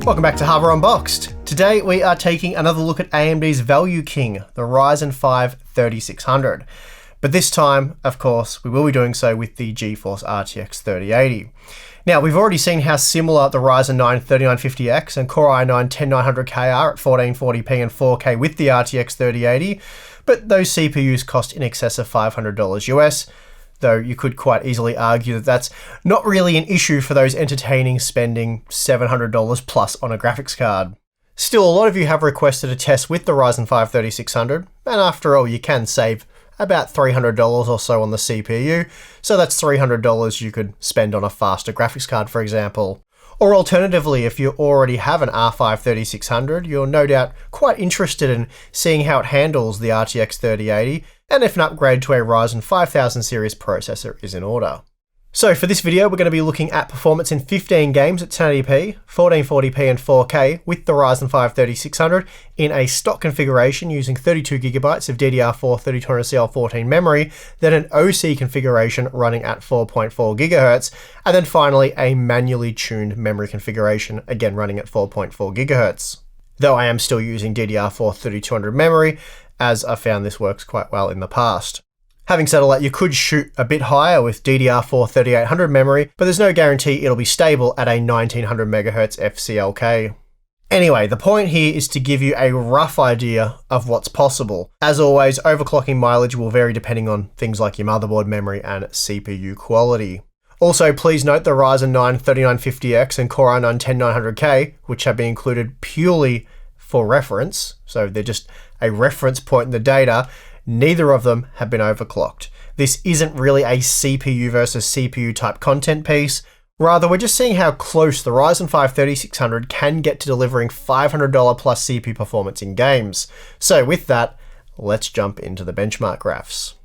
Welcome back to Hardware Unboxed. Today we are taking another look at AMD's Value King, the Ryzen 5 3600. But this time, of course, we will be doing so with the GeForce RTX 3080. Now, we've already seen how similar the Ryzen 9 3950X and Core i9 10900K are at 1440p and 4K with the RTX 3080, but those CPUs cost in excess of $500 US, though you could quite easily argue that that's not really an issue for those entertaining spending $700 plus on a graphics card. Still, a lot of you have requested a test with the Ryzen 5 3600, and after all, you can save about $300 or so on the CPU, so that's $300 you could spend on a faster graphics card, for example. Or alternatively, if you already have an R5 3600, you're no doubt quite interested in seeing how it handles the RTX 3080, and if an upgrade to a Ryzen 5000 series processor is in order. So for this video, we're going to be looking at performance in 15 games at 1080p, 1440p and 4K with the Ryzen 5 3600 in a stock configuration using 32GB of DDR4 3200CL14 memory, then an OC configuration running at 4.4GHz, and then finally a manually tuned memory configuration, again running at 4.4GHz. Though I am still using DDR4 3200 memory, as I found this works quite well in the past. Having said all that, you could shoot a bit higher with DDR4 3800 memory, but there's no guarantee it'll be stable at a 1900 MHz FCLK. Anyway, the point here is to give you a rough idea of what's possible. As always, overclocking mileage will vary depending on things like your motherboard memory and CPU quality. Also, please note the Ryzen 9 3950X and Core i9 10900K, which have been included purely for reference, so they're just a reference point in the data. Neither of them have been overclocked. This isn't really a CPU versus CPU type content piece. Rather, we're just seeing how close the Ryzen 5 3600 can get to delivering $500 plus CPU performance in games. So with that, let's jump into the benchmark graphs.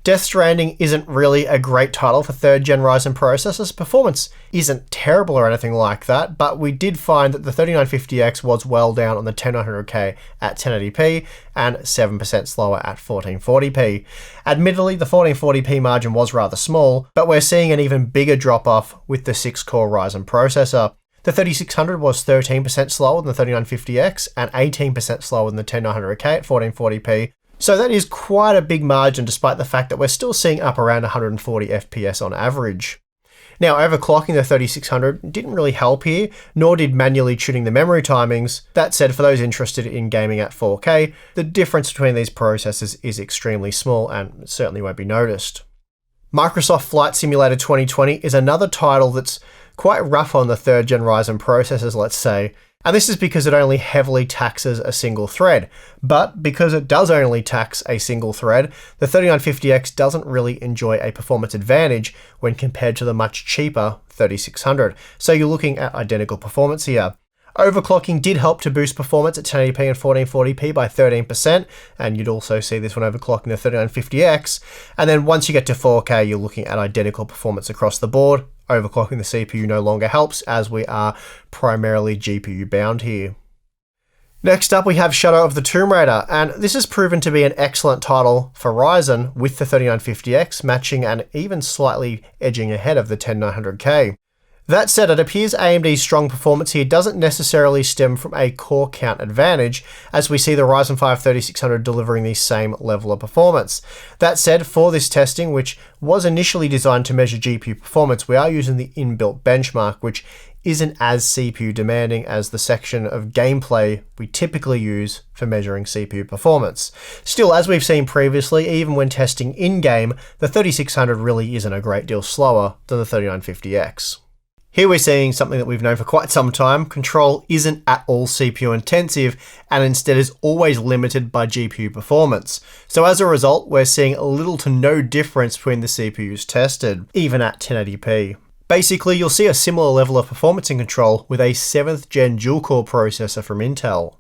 Death Stranding isn't really a great title for 3rd gen Ryzen processors. Performance isn't terrible or anything like that, but we did find that the 3950X was well down on the 10900K at 1080p and 7% slower at 1440p. Admittedly, the 1440p margin was rather small, but we're seeing an even bigger drop off with the 6-core Ryzen processor. The 3600 was 13% slower than the 3950X and 18% slower than the 10900K at 1440p. So that is quite a big margin despite the fact that we're still seeing up around 140 FPS on average. Now, overclocking the 3600 didn't really help here, nor did manually tuning the memory timings. That said, for those interested in gaming at 4K, the difference between these processors is extremely small and certainly won't be noticed. Microsoft Flight Simulator 2020 is another title that's quite rough on the 3rd gen Ryzen processors, let's say. And this is because it only heavily taxes a single thread. But because it does only tax a single thread, the 3950X doesn't really enjoy a performance advantage when compared to the much cheaper 3600. So you're looking at identical performance here. Overclocking did help to boost performance at 1080p and 1440p by 13%, and you'd also see this when overclocking the 3950X. And then once you get to 4K, you're looking at identical performance across the board. Overclocking the CPU no longer helps, as we are primarily GPU bound here. Next up, we have Shadow of the Tomb Raider, and this has proven to be an excellent title for Ryzen with the 3950X, matching and even slightly edging ahead of the 10900K. That said, it appears AMD's strong performance here doesn't necessarily stem from a core count advantage, as we see the Ryzen 5 3600 delivering the same level of performance. That said, for this testing, which was initially designed to measure GPU performance, we are using the inbuilt benchmark, which isn't as CPU demanding as the section of gameplay we typically use for measuring CPU performance. Still, as we've seen previously, even when testing in-game, the 3600 really isn't a great deal slower than the 3950X. Here we're seeing something that we've known for quite some time. Control isn't at all CPU intensive and instead is always limited by GPU performance. So as a result, we're seeing little to no difference between the CPUs tested, even at 1080p. Basically, you'll see a similar level of performance in Control with a 7th gen dual-core processor from Intel.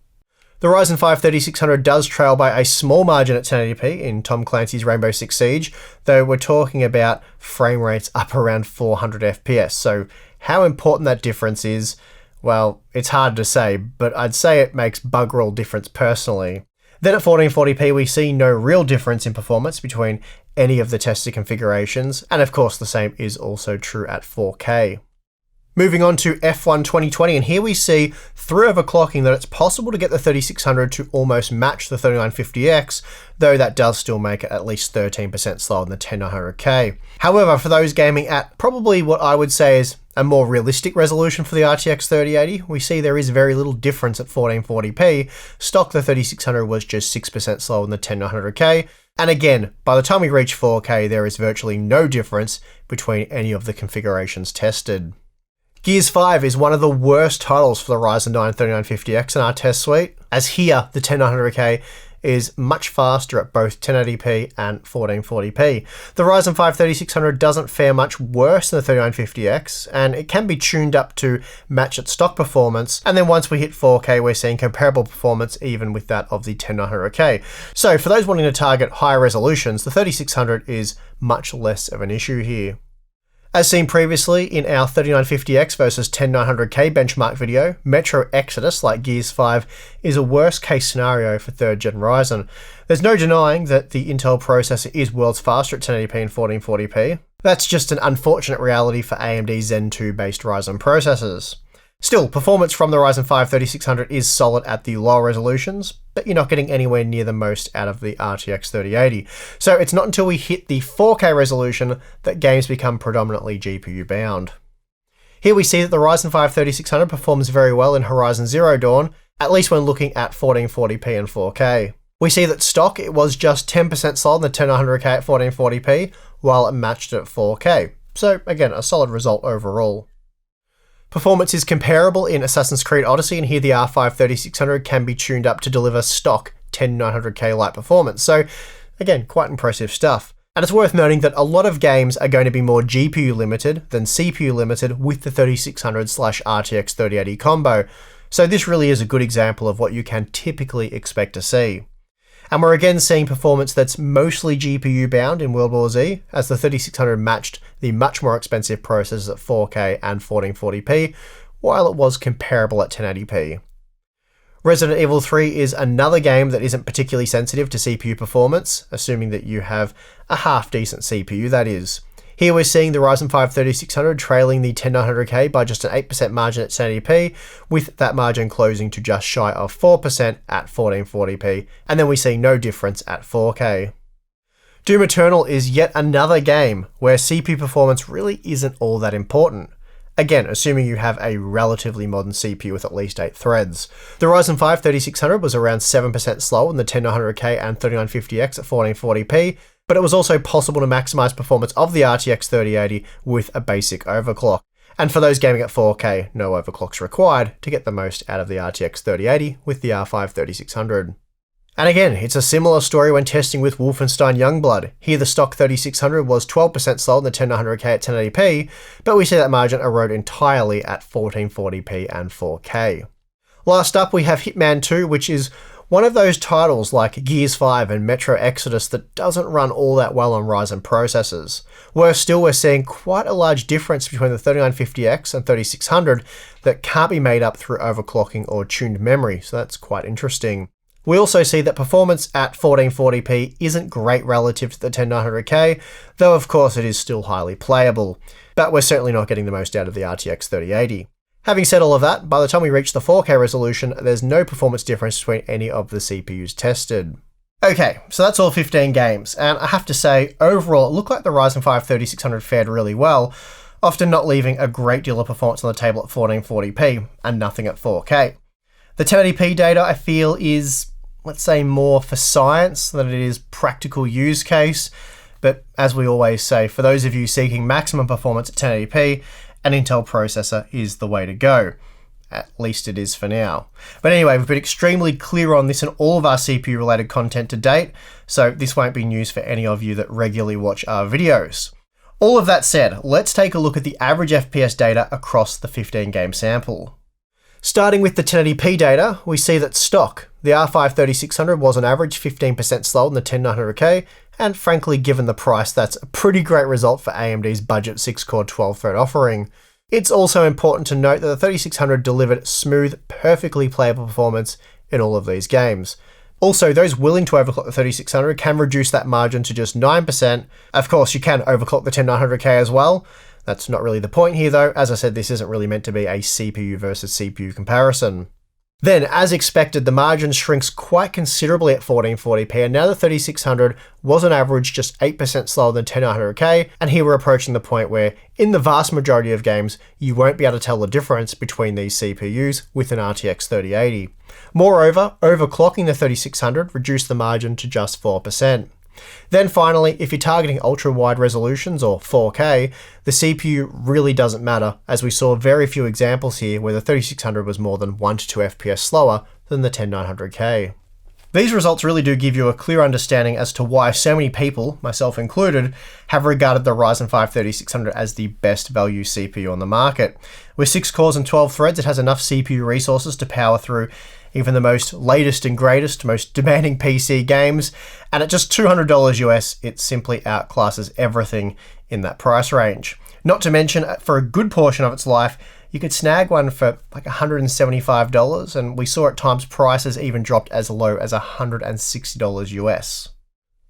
The Ryzen 5 3600 does trail by a small margin at 1080p in Tom Clancy's Rainbow Six Siege, though we're talking about frame rates up around 400 FPS, so how important that difference is, well, it's hard to say, but I'd say it makes bugger all difference personally. Then at 1440p, we see no real difference in performance between any of the tested configurations, and of course the same is also true at 4K. Moving on to F1 2020, and here we see through overclocking that it's possible to get the 3600 to almost match the 3950X, though that does still make it at least 13% slower than the 10900K. However, for those gaming at probably what I would say is a more realistic resolution for the RTX 3080, we see there is very little difference at 1440p. Stock the 3600 was just 6% slower than the 10900K. And again, by the time we reach 4K, there is virtually no difference between any of the configurations tested. Gears 5 is one of the worst titles for the Ryzen 9 3950X in our test suite, as here the 10900K is much faster at both 1080p and 1440p. The Ryzen 5 3600 doesn't fare much worse than the 3950X, and it can be tuned up to match its stock performance, and then once we hit 4K we're seeing comparable performance even with that of the 10900K. So for those wanting to target higher resolutions, the 3600 is much less of an issue here. As seen previously in our 3950X versus 10900K benchmark video, Metro Exodus, like Gears 5, is a worst case scenario for 3rd gen Ryzen. There's no denying that the Intel processor is worlds faster at 1080p and 1440p. That's just an unfortunate reality for AMD Zen 2 based Ryzen processors. Still, performance from the Ryzen 5 3600 is solid at the lower resolutions, but you're not getting anywhere near the most out of the RTX 3080. So it's not until we hit the 4K resolution that games become predominantly GPU bound. Here we see that the Ryzen 5 3600 performs very well in Horizon Zero Dawn, at least when looking at 1440p and 4K. We see that stock, it was just 10% slower than the 10900K at 1440p, while it matched it at 4K. So again, a solid result overall. Performance is comparable in Assassin's Creed Odyssey, and here the R5 3600 can be tuned up to deliver stock 10900K light performance. So again, quite impressive stuff. And it's worth noting that a lot of games are going to be more GPU limited than CPU limited with the 3600/RTX 3080 combo. So this really is a good example of what you can typically expect to see. And we're again seeing performance that's mostly GPU bound in World War Z, as the 3600 matched the much more expensive processors at 4K and 1440p, while it was comparable at 1080p. Resident Evil 3 is another game that isn't particularly sensitive to CPU performance, assuming that you have a half-decent CPU, that is. Here we're seeing the Ryzen 5 3600 trailing the 10900K by just an 8% margin at 1080p, with that margin closing to just shy of 4% at 1440p, and then we see no difference at 4K. Doom Eternal is yet another game where CPU performance really isn't all that important. Again, assuming you have a relatively modern CPU with at least 8 threads. The Ryzen 5 3600 was around 7% slower than the 10900K and 3950X at 1440p, but it was also possible to maximize performance of the RTX 3080 with a basic overclock. And for those gaming at 4K, no overclocks required to get the most out of the RTX 3080 with the R5 3600. And again, it's a similar story when testing with Wolfenstein Youngblood. Here the stock 3600 was 12% slower than the 10900K at 1080p, but we see that margin erode entirely at 1440p and 4K. Last up we have Hitman 2, which is one of those titles like Gears 5 and Metro Exodus that doesn't run all that well on Ryzen processors. Worse still, we're seeing quite a large difference between the 3950X and 3600 that can't be made up through overclocking or tuned memory, so that's quite interesting. We also see that performance at 1440p isn't great relative to the 10900K, though of course it is still highly playable, but we're certainly not getting the most out of the RTX 3080. Having said all of that, by the time we reach the 4K resolution, there's no performance difference between any of the CPUs tested. Okay, so that's all 15 games, and I have to say, overall, it looked like the Ryzen 5 3600 fared really well, often not leaving a great deal of performance on the table at 1440p, and nothing at 4K. The 1080p data, I feel, is, let's say, more for science than it is practical use case, but as we always say, for those of you seeking maximum performance at 1080p, an Intel processor is the way to go. At least it is for now. But anyway, we've been extremely clear on this in all of our CPU related content to date, so this won't be news for any of you that regularly watch our videos. All of that said, let's take a look at the average FPS data across the 15 game sample. Starting with the 1080p data, we see that stock, the R5 3600 was on average 15% slower than the 10900K, and frankly, given the price, that's a pretty great result for AMD's budget 6-core 12-thread offering. It's also important to note that the 3600 delivered smooth, perfectly playable performance in all of these games. Also, those willing to overclock the 3600 can reduce that margin to just 9%. Of course, you can overclock the 10900K as well. That's not really the point here though. As I said, this isn't really meant to be a CPU versus CPU comparison. Then, as expected, the margin shrinks quite considerably at 1440p, and now the 3600 was on average just 8% slower than 10900K, and here we're approaching the point where, in the vast majority of games, you won't be able to tell the difference between these CPUs with an RTX 3080. Moreover, overclocking the 3600 reduced the margin to just 4%. Then finally, if you're targeting ultra-wide resolutions or 4K, the CPU really doesn't matter, as we saw very few examples here where the 3600 was more than 1 to 2 FPS slower than the 10900K. These results really do give you a clear understanding as to why so many people, myself included, have regarded the Ryzen 5 3600 as the best value CPU on the market. With 6 cores and 12 threads, it has enough CPU resources to power through even the most latest and greatest, most demanding PC games, and at just $200 US, it simply outclasses everything in that price range. Not to mention, for a good portion of its life, you could snag one for like $175, and we saw at times prices even dropped as low as $160 US.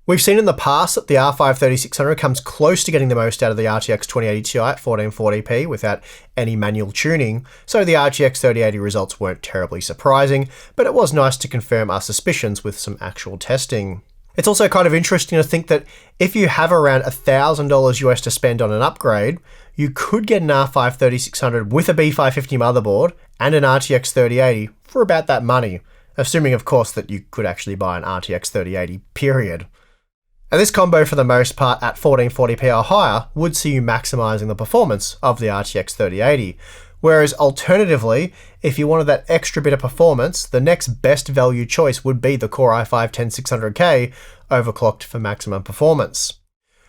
We've seen in the past that the R5 3600 comes close to getting the most out of the RTX 2080 Ti at 1440p without any manual tuning, so the RTX 3080 results weren't terribly surprising, but it was nice to confirm our suspicions with some actual testing. It's also kind of interesting to think that if you have around $1,000 US to spend on an upgrade, you could get an R5 3600 with a B550 motherboard and an RTX 3080 for about that money, assuming of course that you could actually buy an RTX 3080, period. And this combo, for the most part, at 1440p or higher, would see you maximizing the performance of the RTX 3080. Whereas alternatively, if you wanted that extra bit of performance, the next best value choice would be the Core i5-10600K overclocked for maximum performance.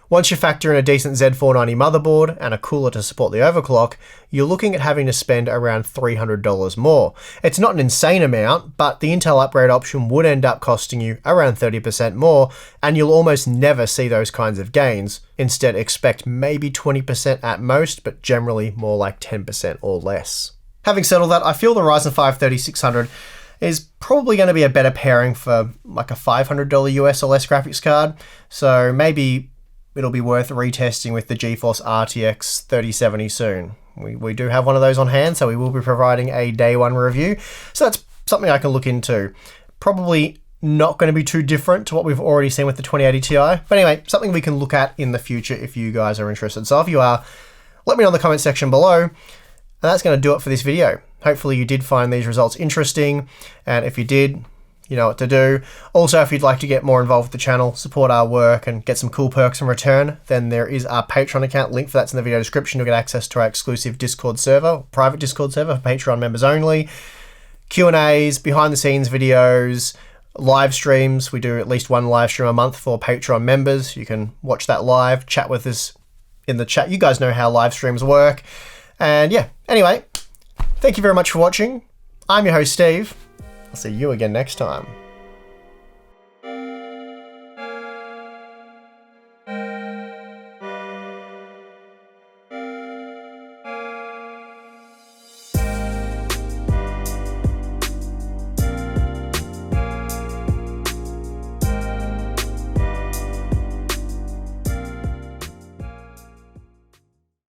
Once you factor in a decent Z490 motherboard and a cooler to support the overclock, you're looking at having to spend around $300 more. It's not an insane amount, but the Intel upgrade option would end up costing you around 30% more, and you'll almost never see those kinds of gains. Instead, expect maybe 20% at most, but generally more like 10% or less. Having said all that, I feel the Ryzen 5 3600 is probably going to be a better pairing for like a $500 US or less graphics card, so maybe it'll be worth retesting with the GeForce RTX 3070 soon. We do have one of those on hand, so we will be providing a day one review. So that's something I can look into. Probably not going to be too different to what we've already seen with the 2080 Ti. But anyway, something we can look at in the future if you guys are interested. So if you are, let me know in the comment section below. And that's going to do it for this video. Hopefully you did find these results interesting. And if you did, you know what to do. Also, if you'd like to get more involved with the channel, support our work, and get some cool perks in return, then there is our Patreon account. Link for that's in the video description. You'll get access to our exclusive Discord server, private Discord server for Patreon members only. Q&As, behind the scenes videos, live streams. We do at least one live stream a month for Patreon members. You can watch that live, chat with us in the chat. You guys know how live streams work. And yeah, anyway, thank you very much for watching. I'm your host, Steve. I'll see you again next time.